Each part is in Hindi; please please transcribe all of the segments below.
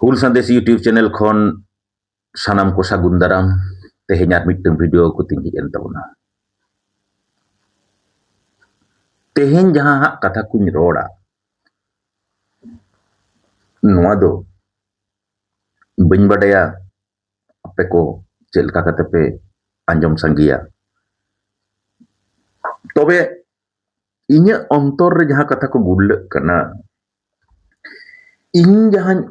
ᱦᱩᱞ ᱥᱟᱸᱫᱮᱥ ᱤᱭᱩᱴᱤᱭᱩᱵ ᱪᱮᱱᱮᱞ ᱠᱷᱚᱱ ᱥᱟᱱᱟᱢ ᱠᱚ ᱥᱟᱹᱜᱩᱱ ᱫᱟᱨᱟᱢ ᱛᱮᱦᱮᱧ ᱟᱨ ᱢᱤᱫᱴᱟᱝ ᱵᱷᱤᱰᱤᱭᱳ ᱠᱚ ᱛᱤᱧ ᱦᱮᱡ ᱮᱱ ᱛᱟᱵᱚᱱᱟ। ᱛᱮᱦᱮᱧ ᱡᱟᱦᱟᱸ ᱦᱟᱸᱜ ᱠᱟᱛᱷᱟ ᱠᱩᱧ ᱨᱚᱲᱟ ᱱᱚᱣᱟ ᱫᱚ ᱵᱟᱹᱧ ᱵᱟᱰᱟᱭᱟ ᱟᱯᱮ ᱠᱚ ᱪᱮᱫ ᱞᱮᱠᱟ ᱠᱟᱛᱮ ᱯᱮ ᱟᱸᱡᱚᱢ ᱥᱟᱸᱜᱮᱭᱟ। ᱛᱚᱵᱮ ᱤᱧᱟᱹᱜ ᱚᱱᱛᱚᱨ ᱨᱮ ᱡᱟᱦᱟᱸ ᱠᱟᱛᱷᱟ ᱠᱚ ᱜᱩᱨᱞᱟᱹᱜ ᱠᱟᱱᱟ, ᱤᱧ ᱡᱟᱦᱟᱸᱧ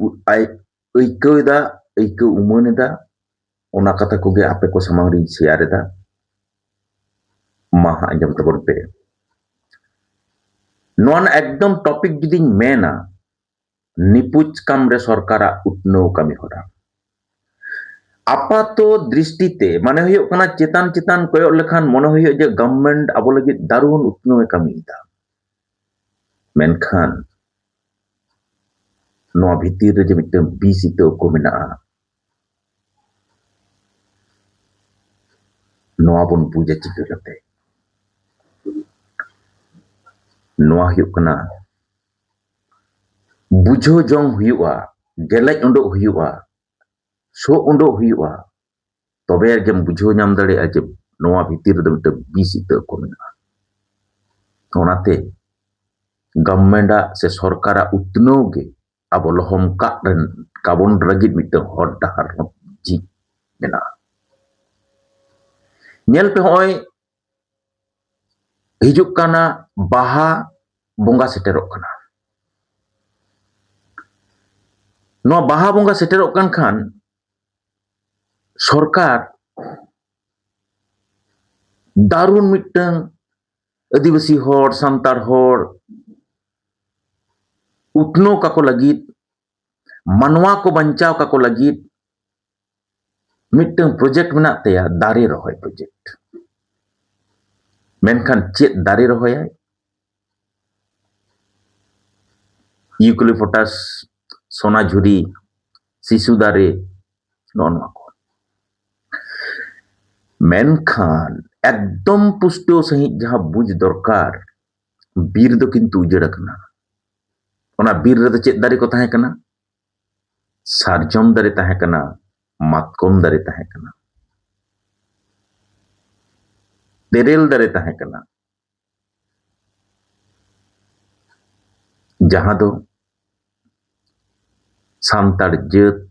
ᱟᱹᱭᱠᱟᱹᱣ ᱩᱢᱟᱹᱱ ᱮᱫᱟ ᱚᱱᱟ ᱠᱟᱛᱷᱟ ᱠᱚᱜᱮ ᱟᱯᱮ ᱠᱚ ᱥᱟᱢᱟᱝ ᱨᱤᱧ ᱥᱮᱭᱟᱨ ᱮᱫᱟ। ᱢᱟ ᱦᱟᱸᱜ ᱟᱸᱡᱚᱢ ᱛᱟᱵᱚᱱ ᱯᱮ। ᱱᱚᱣᱟ ᱨᱮᱱᱟᱜ ᱮᱠᱫᱚᱢ ᱴᱚᱯᱤᱠ ᱡᱩᱫᱤᱧ ᱢᱮᱱᱟ, ᱱᱤᱯᱩᱡ ᱠᱟᱢ ᱨᱮ ᱥᱚᱨᱠᱟᱨᱟᱜ ᱩᱛᱱᱟᱹᱣ ᱠᱟᱹᱢᱤ ᱦᱚᱨᱟ। আপাত দৃষ্টিতে মানে ᱦᱩᱭᱩᱜ ᱠᱟᱱᱟ ᱪᱮᱛᱟᱱ ᱪᱮᱛᱟᱱ ᱠᱚᱭᱚᱜ ᱞᱮᱠᱷᱟᱱ ᱢᱚনে ᱦᱩᱭᱩᱜ ᱡᱮ ᱜᱚᱵᱷᱢᱮন্ট ᱟᱵᱚ ᱞᱟᱹᱜᱤᱫ ᱫᱟᱨᱩᱱ ᱩᱛᱱᱟᱹᱣ ᱮ ᱠᱟᱹᱢᱤᱭᱮᱫᱟ। ᱢᱮᱱᱠᱷᱟᱱ ᱱᱚᱣᱟ ᱵᱷᱤᱛᱤᱨ ᱨᱮ ᱡᱮ ᱢᱤᱫᱴᱟᱝ ᱵᱤᱥ ᱤᱛᱟᱹ ᱠᱚ ᱢᱮᱱᱟᱜᱼᱟ, ᱱᱚᱣᱟ ᱵᱚᱱ ᱵᱩᱡᱟ ᱪᱤᱠᱟᱹ ᱠᱟᱛᱮ? ᱱᱚᱣᱟ ᱦᱩᱭᱩᱜ ᱠᱟᱱᱟ বুঝাও জং হুᱭᱩᱜᱼᱟ, গেলেᱡ উᱰুক হুᱭᱩᱜᱼᱟ, সো উডুক হুᱭᱩᱜᱼᱟ, তবে একদম বুঝাও ᱧᱟᱢ ᱫᱟᱲᱮᱭᱟᱜᱼᱟ ᱡᱮ ᱱᱚᱣᱟ ᱵᱷᱤᱛᱤᱨ ᱨᱮᱫᱚ ᱢᱤᱫᱴᱟᱝ ᱵᱤᱥ ᱤᱛᱟᱹ ᱠᱚ ᱢᱮᱱᱟᱜᱼᱟ। ᱚᱱᱟᱛᱮ ᱜᱚᱵᱷᱢᱮন্টᱟᱜ ᱥᱮ ᱥᱚᱨᱠᱟᱨᱟᱜ ᱩᱛᱱᱟᱹᱣ ᱜᱮ ᱟᱵᱚ ᱞᱚᱦᱚᱢ ᱠᱟᱵᱚᱱ ᱞᱟᱹᱜᱤᱫ ᱢᱤᱫᱴᱟᱝ ᱦᱚᱨ ᱰᱟᱦᱟᱨ ᱡᱷᱤᱡ ᱢᱮᱱᱟᱜᱼᱟ। ᱧᱮᱞ ᱯᱮ ᱦᱚᱸᱜᱼᱚᱭ ᱦᱤᱡᱩᱜ ᱠᱟᱱᱟ ᱵᱟᱦᱟ ᱵᱚᱸᱜᱟ ᱥᱮᱴᱮᱨᱚᱜ ᱠᱟᱱᱟ। ᱱᱚᱣᱟ ᱵᱟᱦᱟ ᱵᱚᱸᱜᱟ ᱥᱮᱴᱮᱨᱚᱜ ᱠᱟᱱ ᱠᱷᱟᱱ ᱥᱚᱨᱠᱟর দারুণ মিটটাং আদিবাসী হড় সান্তাড় হড় উৎনও কাকো লাগিদ মানওয়া কো বাঞ্চাও কাকো লাগিদ মিটটাং প্রজেক্ট মেনাᱜ ᱛᱟᱭᱟ ᱫᱟᱨᱮ ᱨᱚᱦᱚᱭ ᱯᱨᱚᱡᱮক্ট। ᱢᱮᱱᱠᱷᱟᱱ ᱪᱮᱫ ᱫᱟᱨᱮ ᱨᱚᱦᱚᱭᱟᱭ? ইউক্যালিপটাস, সোনাঝুরি, শিশু দারে, নওয়া কো। মেনখান একদম পুষ্টও সহিত যাহা বুঝ দরকার, বীর ᱫᱚ ᱠᱤᱱᱛᱩ ᱩᱡᱟᱹᱲ ᱟᱠᱟᱱᱟ। ᱚᱱᱟ ᱵᱤᱨ ᱨᱮᱫᱚ ᱪᱮᱫ ᱫᱟᱨᱮ ᱠᱚ ᱛᱟᱦᱮᱸ ᱠᱟᱱᱟ? ᱥᱟᱨᱡᱚᱢ ᱫᱟᱨᱮ ᱛᱟᱦᱮᱸ ᱠᱟᱱᱟ, ᱢᱟᱛᱠᱚᱢ ᱫᱟᱨᱮ ᱛᱟᱦᱮᱸ ᱠᱟᱱᱟ, ᱛᱮᱨᱮᱞ ᱫᱟᱨᱮ ᱛᱟᱦᱮᱸ ᱠᱟᱱᱟ, ᱡᱟᱦᱟᱸ ᱫᱚ ᱥᱟᱱᱛᱟᱲ ᱡᱟᱹᱛ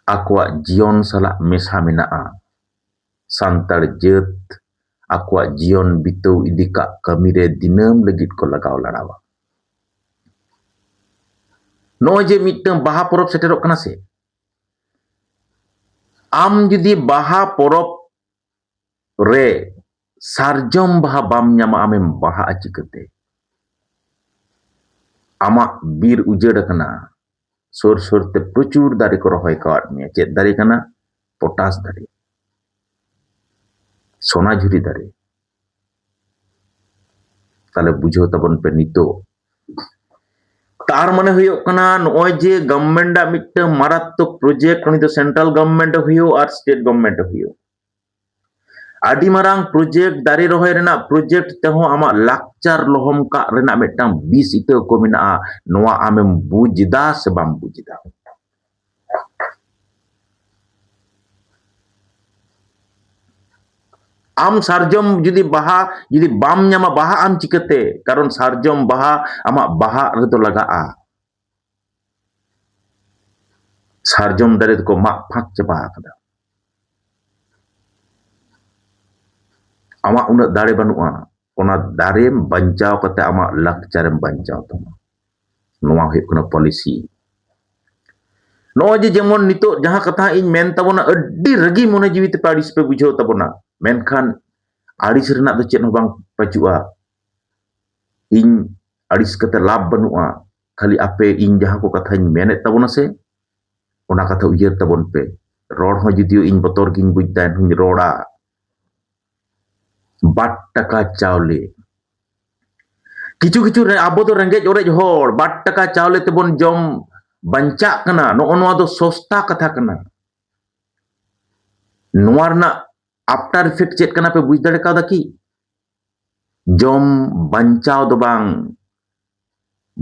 ᱟᱠᱚᱣᱟᱜ ᱡᱤᱭᱚᱱ ᱥᱟᱞᱟᱜ ᱢᱮᱥᱟ ᱢᱮᱱᱟᱜᱼᱟ। ᱥᱟᱱᱛᱟᱲ ᱡᱟᱹᱛ ᱟᱠᱚᱣᱟᱜ ᱡᱤᱭᱚᱱ ᱵᱤᱛᱟᱹᱣ ᱤᱫᱤ ᱠᱟᱜ ᱠᱟᱹᱢᱤᱨᱮ ᱫᱤᱱᱟᱹᱢ ᱞᱟᱹᱜᱤᱫ ᱠᱚ ᱞᱟᱜᱟᱣ ᱞᱟᱲᱟᱣᱟ। ᱱᱚᱜᱼᱚᱭ ᱡᱮ ᱢᱤᱫᱴᱟᱝ ᱵᱟᱦᱟ ᱯᱚᱨᱚᱵᱽ ᱥᱮᱴᱮᱨᱚᱜ ᱠᱟᱱᱟ ᱥᱮ, ᱟᱢ ᱡᱩᱫᱤ ᱵᱟᱦᱟ ᱯᱚᱨᱚᱵᱽ ᱨᱮ ᱥᱟᱨᱡᱚᱢ ᱵᱟᱦᱟ ᱵᱟᱢ ᱧᱟᱢᱟ, ᱟᱢᱮᱢ ᱵᱟᱦᱟᱜᱼᱟ ᱪᱤᱠᱟᱹᱛᱮ? ᱟᱢᱟᱜ ᱵᱤᱨ ᱩᱡᱟᱹᱲ ᱟᱠᱟᱱᱟ, ᱥᱩᱨ ᱥᱩᱨᱛᱮ ᱯᱨᱚᱪᱩর ᱫᱟᱨᱮ ᱠᱚ ᱨᱚᱦᱚᱭ ᱠᱟᱣᱟᱫ ᱢᱮᱭᱟ। ᱪᱮᱫ ᱫᱟᱨᱮ ᱠᱟᱱᱟ? ᱯᱚᱴᱟᱥ ᱫᱟᱨᱮ, সোনাঝুরি দারে। তাহলে বুঝাও তাবন পে নিতো তার মানে হইওক কানা নয় যে গভর্নমেন্ট মিটটাং মারাত্মক প্রজেক্ট, উনি তো সেন্ট্রাল গভর্নমেন্ট হইও আর স্টেট গভর্নমেন্ট হইও আডি মারাং প্রজেক্ট দারে রহয় রেনাᱜ প্রজেক্ট তেহᱚ আমা লাকচার লহম ᱠᱟᱜ রেনাᱜ মিটটাং বিষ ইᱛᱟᱹ ᱠᱚ ᱢᱮᱱᱟᱜᱼᱟ। ᱱᱚᱣᱟ ᱟᱢᱮᱢ ᱵᱩᱡᱽᱫᱟ ᱥᱮ ᱵᱟᱢ ᱵᱩᱡᱽᱫᱟ? আম সারজম যদি বাহা যদি বাম ᱧᱟᱢᱟ বাহা আম চিকাতে? কারণ সারজম বাহা আমা বাহা রেদো লাগাᱜᱼᱟ। সারজম দারে ᱫᱚᱠᱚ ᱢᱟᱜ ᱯᱷᱟᱸᱠ ᱪᱟᱵᱟ ᱟᱠᱟᱫᱟ। ᱟᱢᱟᱜ ᱩᱱᱟᱹᱜ ᱫᱟᱲᱮ ᱵᱟᱹᱱᱩᱜᱼᱟ, ᱚᱱᱟ ᱫᱟᱨᱮᱢ ᱵᱟᱧᱪᱟᱣ ᱠᱟᱛᱮ ᱟᱢᱟᱜ ᱞᱟᱠᱪᱟᱨᱮᱢ ᱵᱟᱧᱪᱟᱣ ᱛᱟᱢᱟ। ᱱᱚᱣᱟ ᱦᱩᱭᱩᱜ ᱠᱟᱱᱟ ᱯᱚᱞᱤᱥᱤ। ᱱᱚᱜᱼᱚᱭ ᱡᱮ ᱡᱮᱢᱚᱱ ᱱᱤᱛᱚᱜ ᱡᱟᱦᱟᱸ ᱠᱟᱛᱷᱟ ᱤᱧ ᱢᱮᱱ ᱛᱟᱵᱚᱱᱟ, ᱟᱹᱰᱤ ᱨᱟᱹᱜᱤ ᱢᱚᱱᱮ ᱡᱤᱣᱤ ᱛᱮᱯᱮ ᱟᱹᱲᱤᱥ ᱯᱮ ᱵᱩᱡᱷᱟᱹᱣ ᱛᱟᱵᱚᱱᱟ। ᱢᱮᱱᱠᱷᱟᱱ ᱟᱹᱲᱤᱥ ᱨᱮᱱᱟᱜ ᱫᱚ ᱪᱮᱫ ᱦᱚᱸ ᱵᱟᱝ ᱯᱟᱹᱪᱩᱜᱼᱟ। ᱤᱧ ᱟᱹᱲᱤᱥ ᱠᱟᱛᱮ ᱞᱟᱵᱷ ᱵᱟᱹᱱᱩᱜᱼᱟ। ᱠᱷᱟᱹᱞᱤ ᱟᱯᱮ ᱤᱧ ᱡᱟᱦᱟᱸ ᱠᱚ ᱠᱟᱛᱷᱟᱧ ᱢᱮᱱᱮᱫ ᱛᱟᱵᱚᱱᱟ ᱥᱮ, ᱚᱱᱟ ᱠᱟᱛᱷᱟ ᱩᱭᱦᱟᱹᱨ ᱛᱟᱵᱚᱱ ᱯᱮ। ᱨᱚᱲ ᱦᱚᱸ ᱡᱩᱫᱤও ᱤᱧ ᱵᱚᱛᱚᱨ ᱜᱤᱧ ᱵᱩᱡᱽᱫᱟ ᱮᱱᱦᱚᱸᱧ ᱨᱚᱲᱟ। 8 টাকা চাউলে, কিছু কিছু আবো ᱫᱚ ᱨᱮᱸᱜᱮᱡ ᱚᱨᱮᱡ ᱦᱚᱲ 8 টাকা চাউলে তেবন জম বাঞ্চাᱜ ᱠᱟᱱᱟ। ᱱᱚᱜᱼᱚ ᱱᱚᱣᱟ ᱫᱚ ᱥᱚᱥᱛᱟ ᱠᱟᱛᱷᱟ ᱠᱟᱱᱟ। ᱱᱚᱣᱟ ᱨᱮᱱᱟᱜ আফটার ইফেক্ট ᱪᱮᱫ ᱠᱟᱱᱟ ᱯᱮ ᱵᱩᱡᱽ ᱫᱟᱲᱮ ᱠᱟᱣᱫᱟ ᱠᱤ? ᱡᱚᱢ ᱵᱟᱧᱪᱟᱣ ᱫᱚ ᱵᱟᱝ,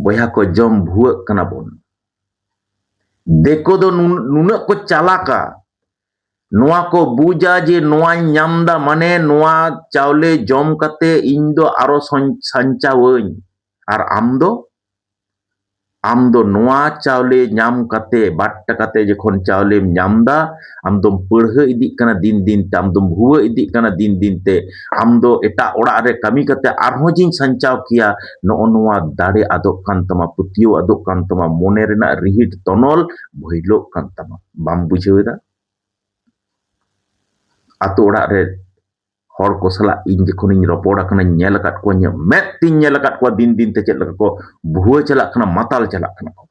ᱵᱚᱭᱦᱟ ᱠᱚ ᱡᱚᱢ ᱵᱷᱩᱣᱟᱹᱜ ᱠᱟᱱᱟ ᱵᱚᱱ। Deko do nunak ko calaka noa ko buja je noa nyamda mane noa chaule jom kate indo aro sanchawain ar amdo noa chaule nyam kate batta kate jekon chaule nyamda amdo purhe idik kana din din te amdo bhuwa idik kana din din te amdo eta orak re kami kate arho jing sanchaw kia no noa dare adok kan tama putio adok kan tama mone rena rihit tonol bhoilok kan tama bam bujhew da atu orak re hor ko sala in jekon in ropor akana nyel kat ko nya met tin nyel kat ko din din te chet laka ko bhuwa chalak kana matal chalak kana ko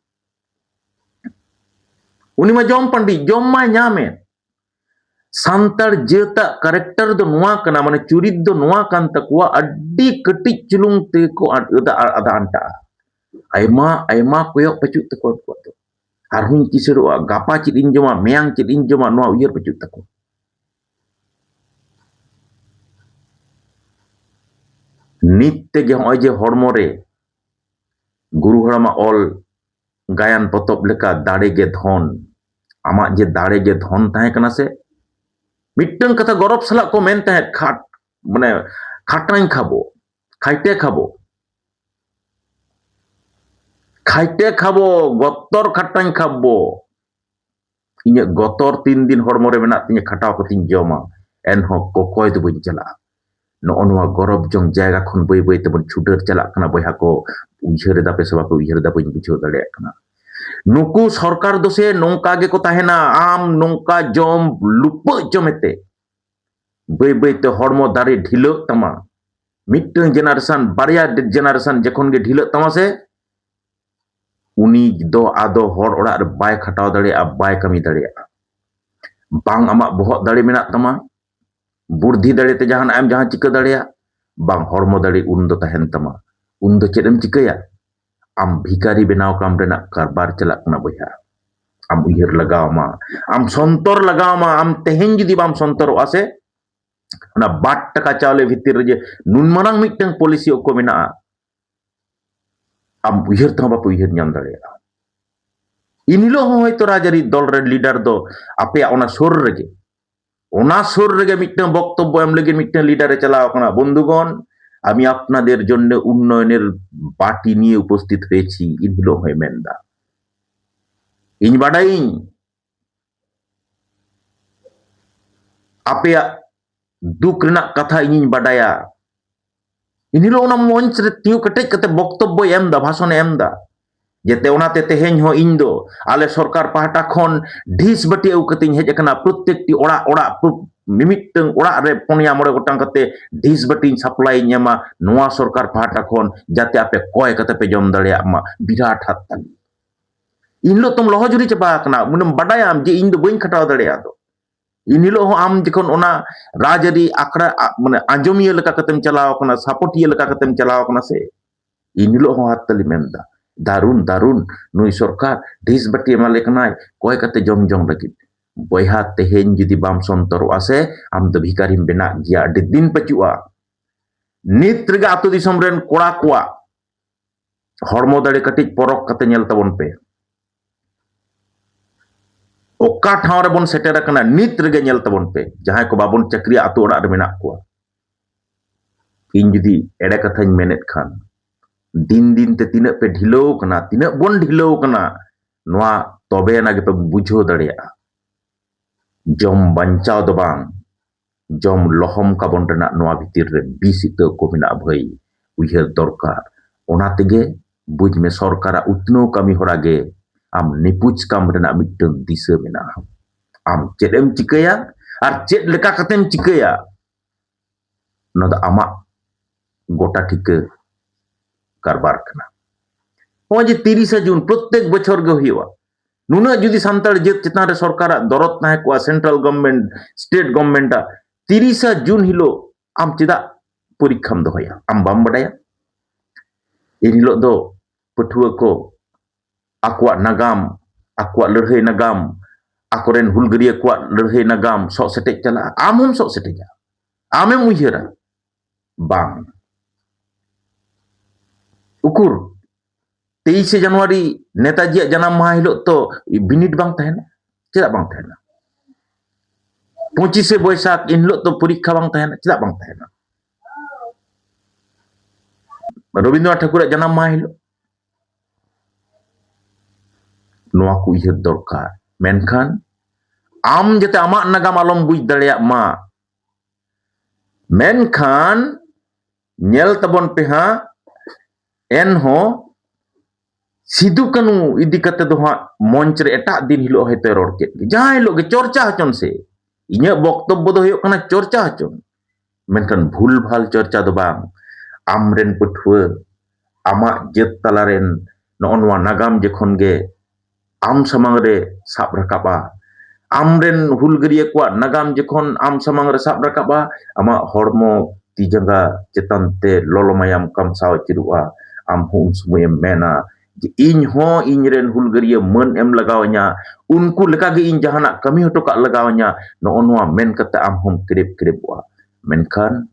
uni ma jom pandi jom ma nyame santar jeta karakter do noa kana mane curit do noa kan takwa addi ketik culung te ko ada anta aima koyok pecut teko ko to arhun kisero gapa cit injoma meang cit injoma noa uyer pecut teko nit te ge hoy je hormore guru harama ol gayan potop leka dare ge dhon amak je dare ge dhon tahe kana se मिट्टन कथा गौरव सला को मेनते हैं खाट माने खाटाई खाबो खाइटे खाबो गतर खाटाई खाबो इने गतर 3 दिन हरमोरे मेना तिने खाटाव कतिन जमा एन हो कोकोय दो बइन चला नो अनवा गौरव जंग जायगा खन बय बय तबन छुटर चला कना बयहा को उइहर दा पेसवा को उइहर दा बइन बुझो दले कना नुकु सरकार दोसे नोंका गे को ताहेना आम नोंका जम लुप जमेते बय बय ते हरमो दारे ढिलो तमा मिट्टन जेनारेशन बारिया जेनारेशन जखन गे ढिलो तमा से उनी दो आदो हर ओड़ा रे बाय खटाव दाड़े आ बाय कमी दाड़े बांग आमा बहक दाड़े मेना तमा बुद्धि दाड़े ते जहान एम जहां चिका दाड़े बांग हरमो दाड़े उन दो तहन तमा उन दो चेदम चिकाया आम भिकारी बनाव काम रेना कारबार चलक ना बया आम उइहर लगाव मा आम संतर लगाव मा आम तेहेन जुदी बाम संतर आसे ना 8 टका चावले भितर जे नुन मानांग मिटन पॉलिसी को मेना आम उइहर ता बाप उइहर नाम दाड़ेया इनिलो होयतो राजारी दल रे लीडर दो आपे ओना सोर रेगे मिटन बक्तव्य एम लगे मिटन लीडर चलाव कना बंधुगण আমি আপনাদের জন্য উন্নয়নের বাটি নিয়ে উপস্থিত হয়েছি ইনহিলো হয় মেন্দা ইন বাডাইং আপে দুঃখ রেনাক কথা ইনিন বাডায়া ইনহিলো ওনা মঞ্চ রে তিউ কটেজ কতে বক্তব্য এমদা ভাষণ এমদা যেতে ওনাতে তেহেñ হ ইন দো আলে সরকার পাহাটা খন ঢিস বাটি এউ কতিñ হেজ একনা প্রত্যেকটি ওড়া ওড়া मिमिटन ओड़ा रे पुनिया मोड़े गोटांग कते ढिस बटी सप्लाई ᱧᱟᱢᱟ नोआ सरकार पाहाटा खन जाते आपे कय कते पे जम दाड़िया मा बिराट हात इनलो तुम लहजुरी चबा कना मुनम बडायाम जे इन दो बइन खटाव दाड़िया दो इनलो हो आम जखन ओना राजरी आखड़ा माने आंजमिया लका कतेम चलाव कना सपोर्टिया लका कतेम चलाव कना से इनलो हो हात तली मेंदा दारुन दारुन नुई सरकार ढिस बटी माले कनाय कय कते जम जम लगित बयहा तेहेन जुदी बाम संतरो आसे आम दो भिकारिम बेना गिया अडी दिन पचुआ नित रेगा आतो दिसम रेन कोड़ा कोआ हरमो दाड़े कटिज परक कते नेल तबन पे ओका ठाव रे बन सेटर कना नित रेगे नेल तबन पे जहां को बाबन चक्री आतो ओड़ा रे मेना कोआ इन जुदी एड़े कथाñ मेनेत खान दिन दिन ते तिना पे ढिलो कना तिना बन ढिलो कना नोआ तबे ना गे पे बुझो दाड़ेया जम बंचाव दो बांग जम लहम काबन रेना नोआ भितिर रे बिसित को मेना भई उइहर दरकार ओना तेगे बुझ में सरकार उतनो कमी होरा गे आम निपुच काम रेना मिटन दिशा मेना आम चेदम चिकया आर चेद लेका कतेम चिकया न द आमा गोटा ठीक कारबार कना हो जे 30 जून प्रत्येक बछर गे हुआ नुना जुदी सान्ताड़ जेत चितान रे सरकार दरद ताहे को सेंट्रल गवर्नमेंट स्टेट गवर्नमेंट 30 जून हिलो आम चिदा परीक्षाम दोहया आम बाम बडाया इन हिलो दो पठुआ को आकुआ नागाम आकुआ लड़हई नागाम आकोरेन हुलगरिया को लड़हई नागाम सो सेटेज चला आम हम सो सेटेजा आमेम उइहरा बाम उकुर 23 Januari नेताजी जन्म माह हिलो तो बिनिट बांग तहना चेदा बांग तहना 25 बैसाख इन हिलो तो परीक्षा बांग तहना चेदा बांग तहना रविन्द्रनाथ ठाकुर जन्म माह हिलो नोआ को उयहर दरकार मेनखान आम जते आमा नागाम आलम बुझ दाड़ेया मा मेनखान नेल तबन पे हा एनहो सिदु कानू इदी कते दो हा मंच रे एटा दिन हिलो हयतो रोड के जहां हिलो के चर्चा हचन से इnya बक्तव्य दो हुयो कना चर्चा हचन मेनखान भूल भाल चर्चा दो बांग आमरेन पठुआ आमा जत तलारेन नोनवा नागाम जखन गे आम समांग रे साब रकाबा आमरेन हुलगरिया को नागाम जखन आम समांग रे साब रकाबा आमा हड़मो तिजंगा चेतन ते लोलोमायाम कामसाव चिरुआ आम हुन समय मेना इन हो इनरेन हुलगरिया मन एम लगावnya उनको लेका गे इन जहाना कमी हटो का लगावnya नोनवा मेन कते आम हम क्रेप क्रेपवा मेनखान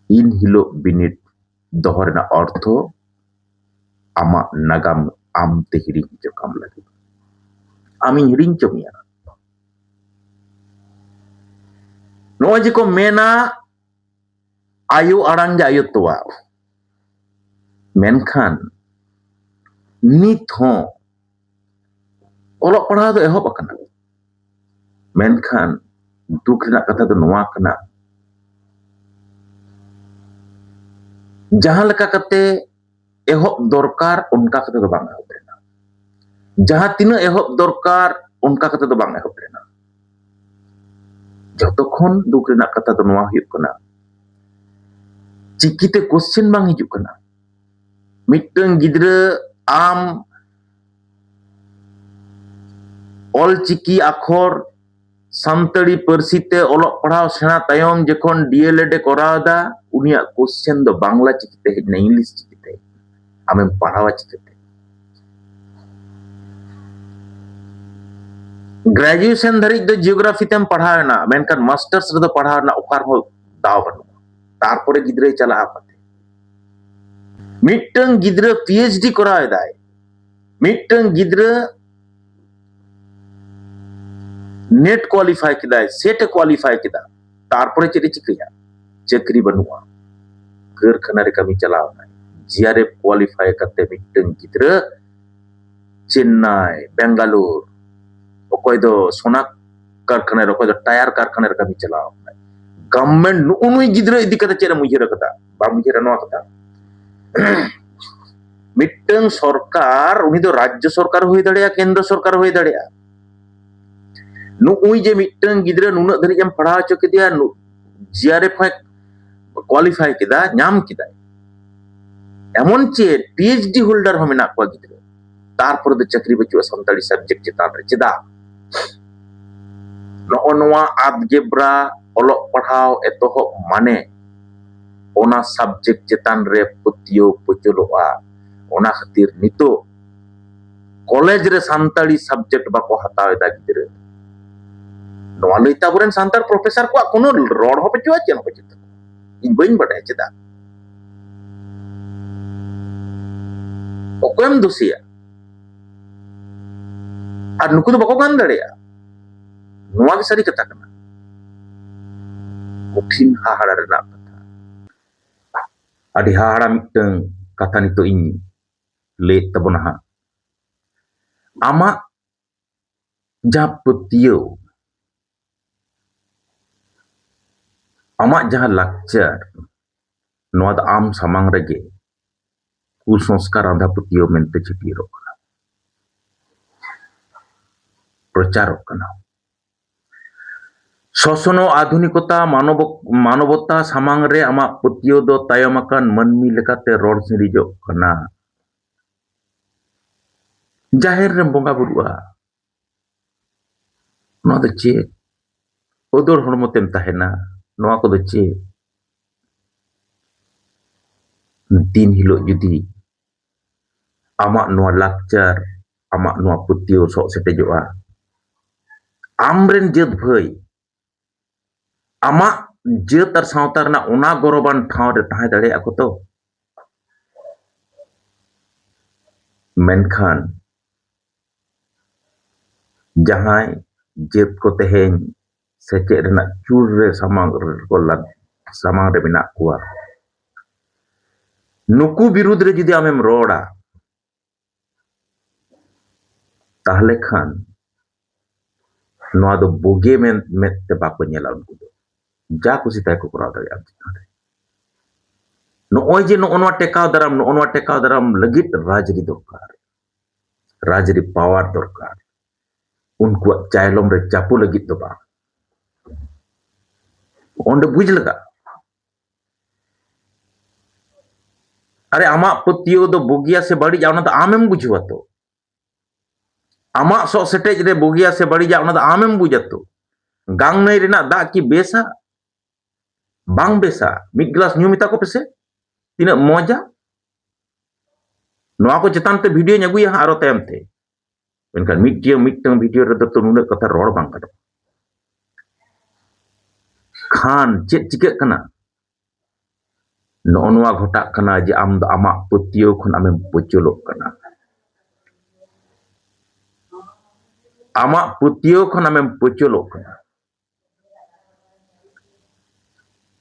इन हिलो बिनिट दोहरना अर्थो आमा नागाम आम ते हिरिंग चकाम लगी आमी हिरिंग चमिया नोआ जी को मेना आयु आड़ांग जा आयु तोवा मेनखान नित हो ओलो पढ़ा दो एहब अकना मेनखान दुख रना कथा दो नोआ कना जहां लका कते एहब दरकार उनका कते दो बांग एहब रेना जहां तीना एहब दरकार उनका कते दो बांग एहब रेना जतखन दुख रना कथा दो नोआ हुयुक कना चिकिते क्वेश्चन बांग हिजुक कना मिटन गिद्रा आम ऑल चिकी अखर सानताड़ी पारसीते ओलक पढ़ाव सेना तायम जखन डीएलएड करावदा उनिया क्वेश्चन दो बांग्ला चिकिते हेजना इंग्लिश चिकिते आमेम पढ़ावा चिकिते ग्रेजुएशन धरिज दो जियोग्राफी तेम पढ़ावना मेनखान मास्टर्स रे दो पढ़ावना ओकार हो दाव बनु तारपरे गिद्रे चला आपाते मिटन गिद्रा पीएचडी करावदाय मिटन गिद्रा नेट क्वालिफाई किदा सेट क्वालिफाई किदा तारपरे चेदे चिकया चक्री बनुआ कारखाना रे कमी चलावना जीआरएफ क्वालिफाई करते मिटन गिद्रा चेन्नई बेंगालुरु ओकोय दो सोना कारखाना रे ओकोय दो टायर कारखाना रे कमी चलावना गवर्नमेंट नुनुई गिद्रा इदी कते चेदे मुहिर कदा बा मुहिर नोआ कदा मिटन सरकार उनी दो राज्य सरकार होई दाड़ेया केंद्र सरकार होई दाड़ेया नुई जे मिटन गिद्रा नुना धरि एम पढ़ा चो केदिया जीआरएफ क्वालिफाई केदा नाम केदा एमन चे पीएचडी होल्डर हो मेना को गिद्रा तारपर दो चक्री बचुआ संताली सब्जेक्ट चितान रे चेदा नोआ आबजेब्रा ओलक पढ़ाव एतोह माने ओना सब्जेक्ट चितान रे पतियो पचलोआ ओना खातिर नितो कॉलेज रे संताली सब्जेक्ट बाको हताव दा गिद्रा नोआ लइता बुरेन सांतार प्रोफेसर को कोनो रोड हो पचुआ चेन हो चित इन बइन बडे चेदा ओकम दुसिया और नुकु दो बको गान दड़ेया नोआ के सरी कथा कना कठिन हाहाड़ा रेना कथा आदि हाहाड़ा मिटन कथा नितो इन ले तबना हा आमा जा पतियो आमा जहां लाक्चर नोआ द आम सामांग रेगे कुसंस्कार आधा पतियो मेनते छिटिरो कना प्रचार कना शोषण आधुनिकता मानवता सामांग रे आमा पतियो दो तायमाकान मनमी लेकाते रोड सिरिजो कना जाहिर रे बोंगा बुरुआ नोआ द चे ओदोर हड़मोतेम ताहेना नोआ को दो चे दिन हिलो जुदी आमा नोआ लाक्चर आमा नोआ पतियो सो सेटेजोआ आमरेन जत भई आमा जत और सावता रना ओना गौरवान ठाव रे ताहे दाड़े आको तो मेनखान जहां जेत को तेहें सेचेद रेना चूर रे सामांग रे मेना कुआ नुकु बिरुद्ध रे जुदी आमेम रोड़ा ताहले खान नोआ दो बोगे में ते बाको नेला उनको दो जा कुसी ताय को कराव दाड़े आप चितान रे नोय जे नोआ टेकाव दाराम लगित राजरी दरकार राजरी पावर दरकार उनको चायलम रे चापू लगित दो बा ओंडे बुझ लगा अरे आमा पतियो दो बोगिया से बड़ी जाओ ना तो आमेम बुझवा तो आमा सो सेटेज रे बोगिया से बड़ी जाओ ना तो आमेम बुझा तो गांग नई रेना दा की बेसा बांग बेसा मिड ग्लास न्यू मिता को पेसे तीना मजा नोआ को चेतान ते वीडियो नगुया आरो तयम ते मेनखान मिटटंग वीडियो रे तो नुने कथा रोड बांग करो खान चेत चिके कना नोआ घटा कना जे आम द आमा पतियो खन आमे पचलो कना आमा पतियो खन आमे पचलो कना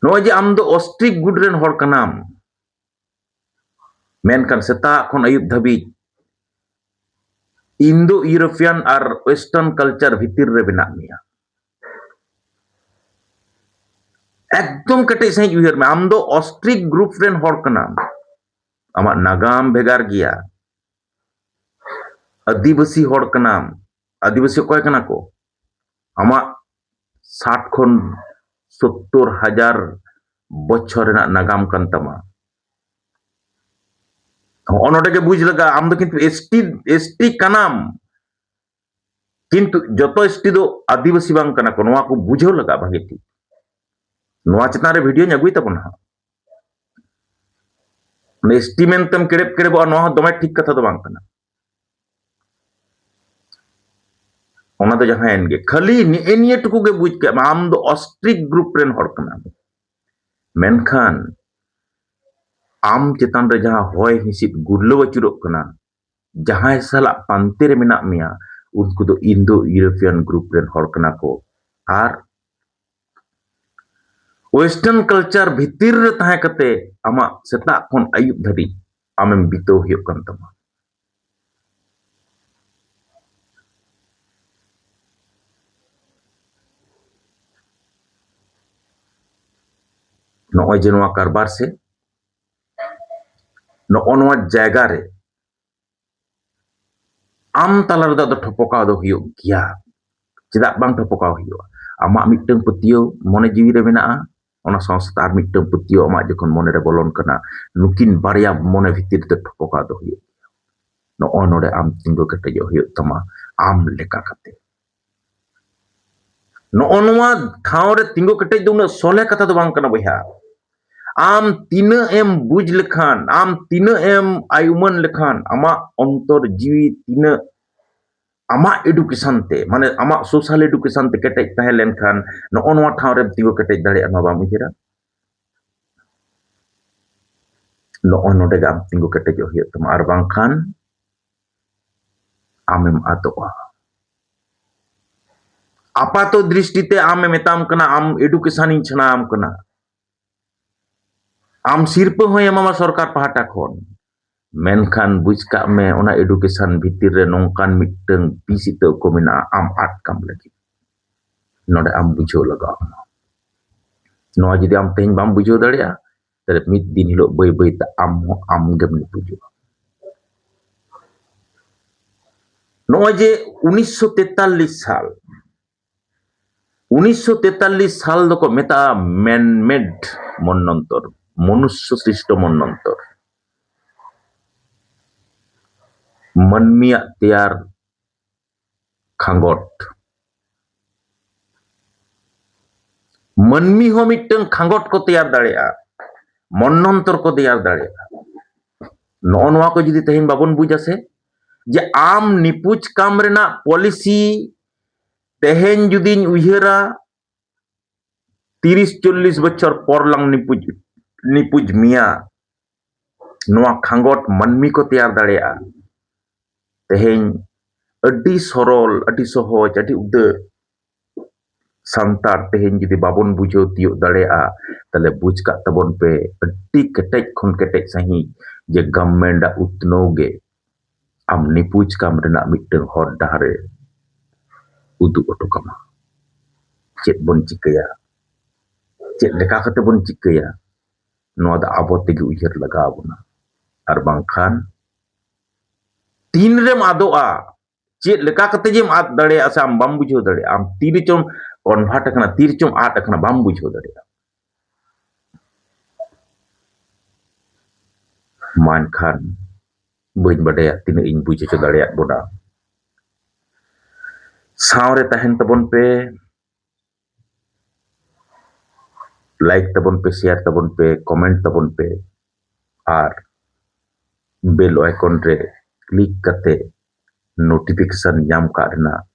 नोआ जे आम दो ऑस्ट्रिक गुड रेन हर कनाम मेनखान सेता खन आयुब धबी इंडो यूरोपियन और वेस्टर्न कल्चर भितर रे बेना मिया एकदम कटे सही उहर में आम दो ऑस्ट्रिक ग्रुप रेन हर कनाम आमा नागाम भेगार गिया आदिवासी हर कनाम आदिवासी कोय कना को आमा 60 खन 70,000 बछर रेना नागाम कन तमा ओनोडे के बुझ लगा आम दो किंतु एसटी कनाम किंतु जतो एसटी दो आदिवासी बांग कना को नोआ को बुझो लगा भागे ठीक नोआ चितान रे वीडियो नगुई तबन हा एसटी मेनतम केड़े बो नोआ दमे ठीक कथा दो बांग कना ओना दो जहां एनगे खाली निए टुकु गे बुझ के आम दो ऑस्ट्रिक ग्रुप रेन हर कना मेनखान आम चितान रे जहां होय हिसित गुरलो अचुरोग कना जहां साला पांते रे मेना मिया उनको दो इंडो यूरोपियन ग्रुप रेन हर कना को आर वेस्टर्न कल्चर भितर रे ताहे कते आमा सेता खन आयुब धरी आमेम बितो हुयो कन तमा नोय जे नोआ कारबार से नोआ जायगा रे आम तला रे दो ठपका दो हुयो गिया चेदा बांग ठपका हुयो आमा मिटंग पतियो मने जीवी रे मेना ओना संस्था आर मिटंग पतियो आमा जखन मने रे बोलन कना नुकिन बारिया मने भितिर ते ठपका दो हुयो नोआ नोडे आम तिंगो कटे जो हुयो तमा आम लेका कते नोआ ठाव रे तिंगो कटे दो न सोले कथा दो बांग कना बया आम तीना एम बुझ लेखान आम तीना एम आयुमन लेखान आमा अंतर जीवी तीना आमा एडुकेशन ते माने आमा सोशल एडुकेशन ते कटे तहे लेनखान नोआ ठाव रे तिंगो कटे दाड़े आमा बा मुहिरा नोआ नोडे आम तिंगो कटे जो हुयो तमा आर बांग खान आमेम आतोआ आपातो दृष्टिते आमे मेताम कना आम एडुकेशन इन छना आम कना आम सिरप हो एमामा सरकार पहाटा खन मेनखान बुझका में ओना एडुकेशन भितर रे नोंकान मिटंग पिसित को मेना आम आटकाम लगी नोडे आम बुझो लगा नोआ जदि आम तेन बाम बुझो दाड़िया तरे मिद दिन हिलो बई बई ता आम गेम बुझो नोआ जे 1943 साल दो को मेता मैन मेड मनंतर मनुष्य सृष्ट मनंतर मनमिया तैयार खांगोट मनमी हो मिटंग खांगोट को तैयार दाड़ेया मनंतर को तैयार दाड़ेया नोआ को जदि तेहेन बाबन बुझा से जे आम निपुज काम रेना पॉलिसी तेहेन जुदिन उयहरा 30-40 बच्चर पर लंग निपुज मिया नोआ खांगोट मनमी को तैयार दाड़ेया Teheny adi sorol, adi sohoj, adi udaar santar teheny judi babon bujhaw tiyok dareya'a tale buj kag tabon pe adi ketej khon ketej sahih je government utnow ge am nipuj kam renak midteng hor dahare uduk oto kama. Chet bon chikaya, chet leka kate bon chikaya, noa da abo tege ujar lagaw bona. Ar bangkhan tin rem ado'a, chet leka kate jem ad dareya'a se am bam bujhaw dareya'a, am tiri chom convert akana, tir chom ad akana bam bujhaw dareya'a. Mankhan bañ badaya tinac ᱤᱧ ᱵᱩᱡᱽ ᱦᱚᱪᱚ ᱫᱟᱲᱮᱭᱟᱜ ᱵᱚᱱᱟ ᱥᱟᱶᱨᱮ ᱛᱟᱦᱮᱱ ᱛᱟᱵᱚᱱ ᱯᱮ ᱞᱟᱭᱤᱠ ᱛᱟᱵᱚᱱ ᱯᱮ শেয়ার ᱛᱟᱵᱚᱱ ᱯᱮ কমেন্ট ᱛᱟᱵᱚᱱ ᱯᱮ ᱟᱨ বেল আইকন রে ক্লিক ᱠᱟᱛᱮ নোটিফিকেশন ᱧᱟᱢ ᱠᱟᱜ ᱨᱮᱱᱟᱜ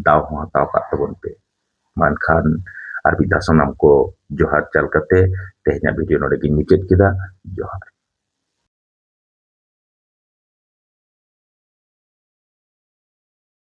ᱫᱟᱣ ᱦᱚᱸ ᱦᱟᱛᱟᱣ ᱠᱟᱜ ᱛᱟᱵᱚᱱ ᱯᱮ ᱢᱟᱱᱠᱷᱟᱱ ᱟᱨ ᱢᱤᱫ ᱫᱷᱟᱣ ᱥᱟᱱᱟᱢ ᱠᱚ ᱡᱚᱦᱟᱨ ᱪᱟᱞ ᱠᱟᱛᱮ ᱛᱮᱦᱮᱧᱟᱜ ᱵᱷᱤᱰᱤᱭᱳ ᱱᱚᱰᱮ ᱜᱤᱧ ᱢᱩᱪᱟᱹᱫ ᱠᱮᱫᱟ ᱡᱚᱦᱟᱨ